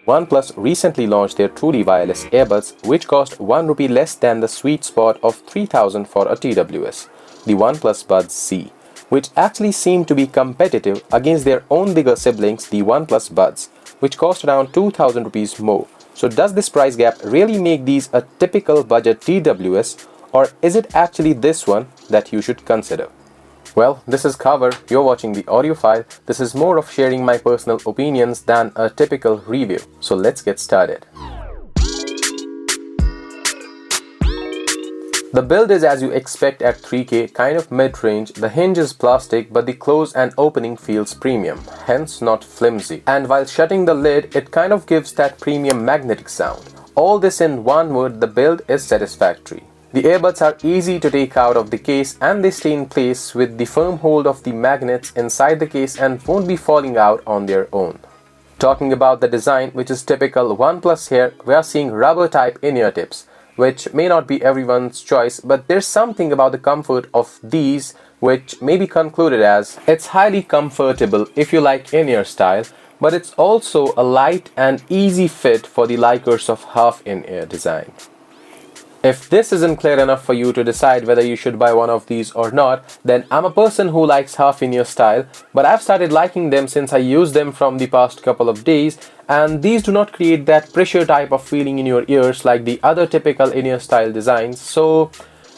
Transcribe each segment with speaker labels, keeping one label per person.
Speaker 1: OnePlus recently launched their truly wireless earbuds, which cost 1 rupee less than the sweet spot of 3000 for a TWS, the OnePlus Buds Z, which actually seemed to be competitive against their own bigger siblings, the OnePlus Buds, which cost around 2000 rupees more. So does this price gap really make these a typical budget TWS, or is it actually this one that you should consider? Well, this is Cover, you're watching the audio file. This is more of sharing my personal opinions than a typical review. So let's get started. The build is as you expect at 3K, kind of mid-range. The hinge is plastic, but the close and opening feels premium, hence not flimsy. And while shutting the lid, it kind of gives that premium magnetic sound. All this in one word, the build is satisfactory. The earbuds are easy to take out of the case and they stay in place with the firm hold of the magnets inside the case and won't be falling out on their own. Talking about the design, which is typical OnePlus here, we are seeing rubber type in-ear tips, which may not be everyone's choice, but there's something about the comfort of these which may be concluded as it's highly comfortable if you like in-ear style, but it's also a light and easy fit for the likers of half in-ear design. If this isn't clear enough for you to decide whether you should buy one of these or not, then I'm a person who likes half in-ear style, but I've started liking them since I used them from the past couple of days, and these do not create that pressure type of feeling in your ears like the other typical in-ear style designs. So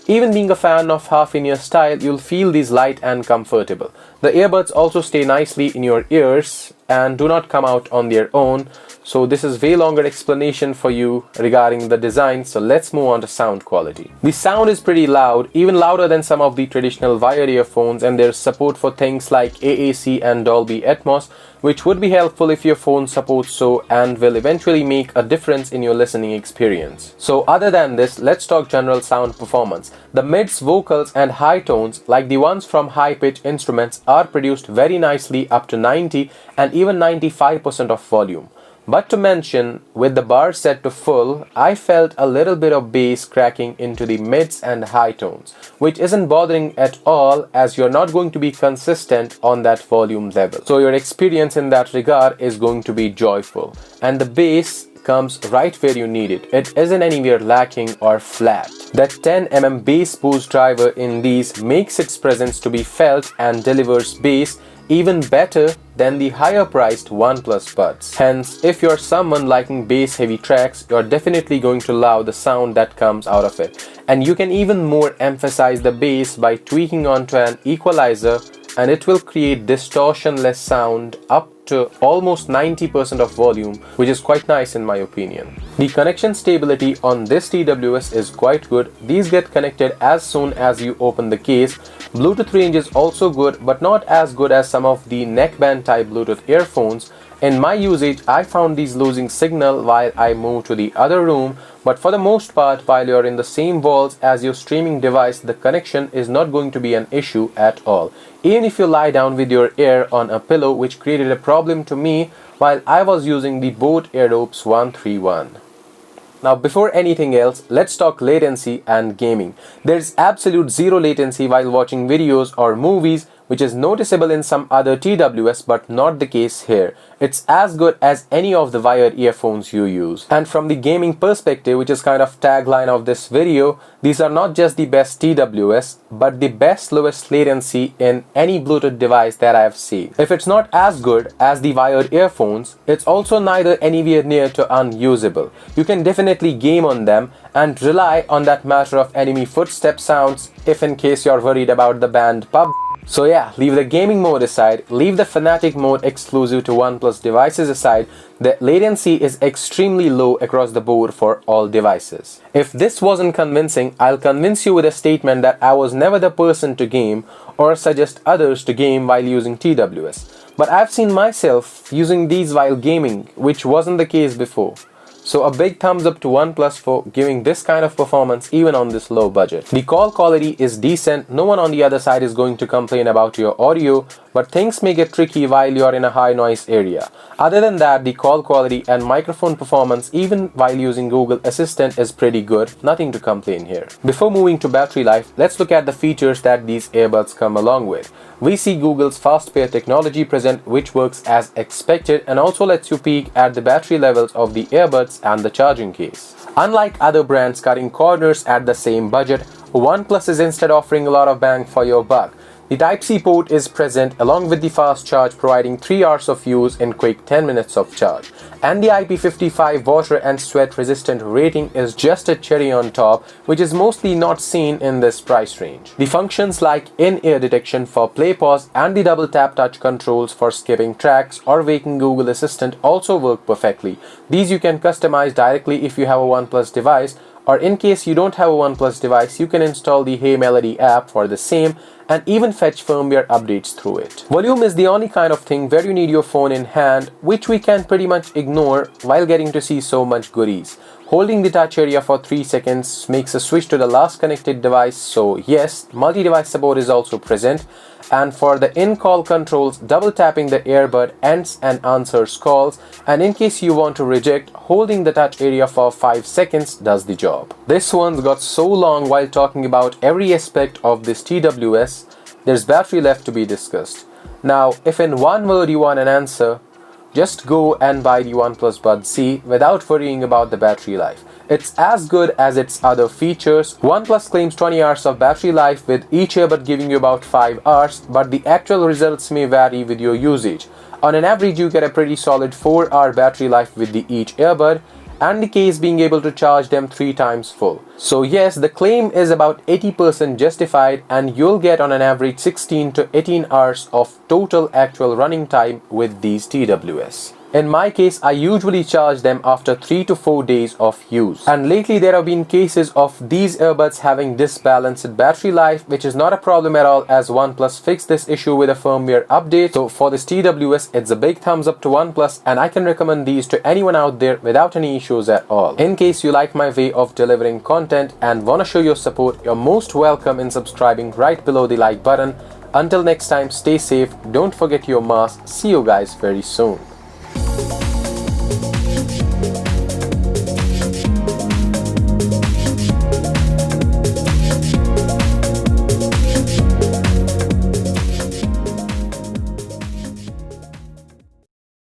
Speaker 1: even being a fan of half in-ear style, you'll feel these light and comfortable. The earbuds also stay nicely in your ears and do not come out on their own. So this is way longer explanation for you regarding the design, so let's move on to sound quality. The sound is pretty loud, even louder than some of the traditional wired earphones, and there's support for things like AAC and Dolby Atmos, which would be helpful if your phone supports so and will eventually make a difference in your listening experience. So other than this, let's talk general sound performance. The mids, vocals and high tones, like the ones from high-pitch instruments, are produced very nicely up to 90 and even 95% of volume. But to mention, with the bar set to full, I felt a little bit of bass cracking into the mids and high tones, which isn't bothering at all as you're not going to be consistent on that volume level. So your experience in that regard is going to be joyful. And the bass comes right where you need it. It isn't anywhere lacking or flat. That 10mm bass boost driver in these makes its presence to be felt and delivers bass even better than the higher priced OnePlus Buds. Hence, if you're someone liking bass heavy tracks, you're definitely going to love the sound that comes out of it. And you can even more emphasize the bass by tweaking onto an equalizer, and it will create distortionless sound up to almost 90% of volume, which is quite nice in my opinion. The connection stability on this TWS is quite good. These get connected as soon as you open the case. Bluetooth range is also good, but not as good as some of the neckband type Bluetooth earphones. In my usage, I found these losing signal while I moved to the other room, but for the most part, while you're in the same walls as your streaming device, the connection is not going to be an issue at all. Even if you lie down with your ear on a pillow, which created a problem to me while I was using the Boat Airdops 131. Now before anything else, let's talk latency and gaming. There's absolute zero latency while watching videos or movies, which is noticeable in some other TWS but not the case here. It's as good as any of the wired earphones you use. And from the gaming perspective, which is kind of tagline of this video, these are not just the best TWS but the best lowest latency in any Bluetooth device that I have seen. If it's not as good as the wired earphones, it's also neither anywhere near to unusable. You can definitely game on them and rely on that matter of enemy footstep sounds if in case you're worried about the band PUBG. So yeah, leave the gaming mode aside, leave the Fanatic mode exclusive to OnePlus devices aside, the latency is extremely low across the board for all devices. If this wasn't convincing, I'll convince you with a statement that I was never the person to game or suggest others to game while using TWS. But I've seen myself using these while gaming, which wasn't the case before. So a big thumbs up to OnePlus for giving this kind of performance even on this low budget. The call quality is decent, no one on the other side is going to complain about your audio, but things may get tricky while you're in a high noise area. Other than that, the call quality and microphone performance even while using Google Assistant is pretty good, nothing to complain here. Before moving to battery life, let's look at the features that these earbuds come along with. We see Google's fast pair technology present, which works as expected and also lets you peek at the battery levels of the earbuds and the charging case. Unlike other brands cutting corners at the same budget, OnePlus is instead offering a lot of bang for your buck. The Type-C port is present along with the fast charge, providing 3 hours of use in quick 10 minutes of charge. And the IP55 water and sweat resistant rating is just a cherry on top, which is mostly not seen in this price range. The functions like in-ear detection for play pause and the double tap touch controls for skipping tracks or waking Google Assistant also work perfectly. These you can customize directly if you have a OnePlus device, or in case you don't have a OnePlus device, you can install the Hey Melody app for the same and even fetch firmware updates through it. Volume is the only kind of thing where you need your phone in hand, which we can pretty much ignore while getting to see so much goodies. Holding the touch area for 3 seconds makes a switch to the last connected device, so yes, multi-device support is also present. And for the in-call controls, double tapping the earbud ends and answers calls, and in case you want to reject, holding the touch area for 5 seconds does the job. This one's got so long while talking about every aspect of this TWS, there's battery left to be discussed. Now, if in one word you want an answer, just go and buy the OnePlus Buds Z without worrying about the battery life. It's as good as its other features. OnePlus claims 20 hours of battery life with each earbud giving you about 5 hours, but the actual results may vary with your usage. On an average, you get a pretty solid 4-hour battery life with each earbud, and the case being able to charge them 3 times full. So yes, the claim is about 80% justified, and you'll get on an average 16 to 18 hours of total actual running time with these TWS. In my case, I usually charge them after 3 to 4 days of use. And lately there have been cases of these earbuds having disbalanced battery life, which is not a problem at all as OnePlus fixed this issue with a firmware update. So for this TWS, it's a big thumbs up to OnePlus, and I can recommend these to anyone out there without any issues at all. In case you like my way of delivering content and want to show your support, you're most welcome in subscribing right below the like button. Until next time, stay safe, don't forget your mask. See you guys very soon.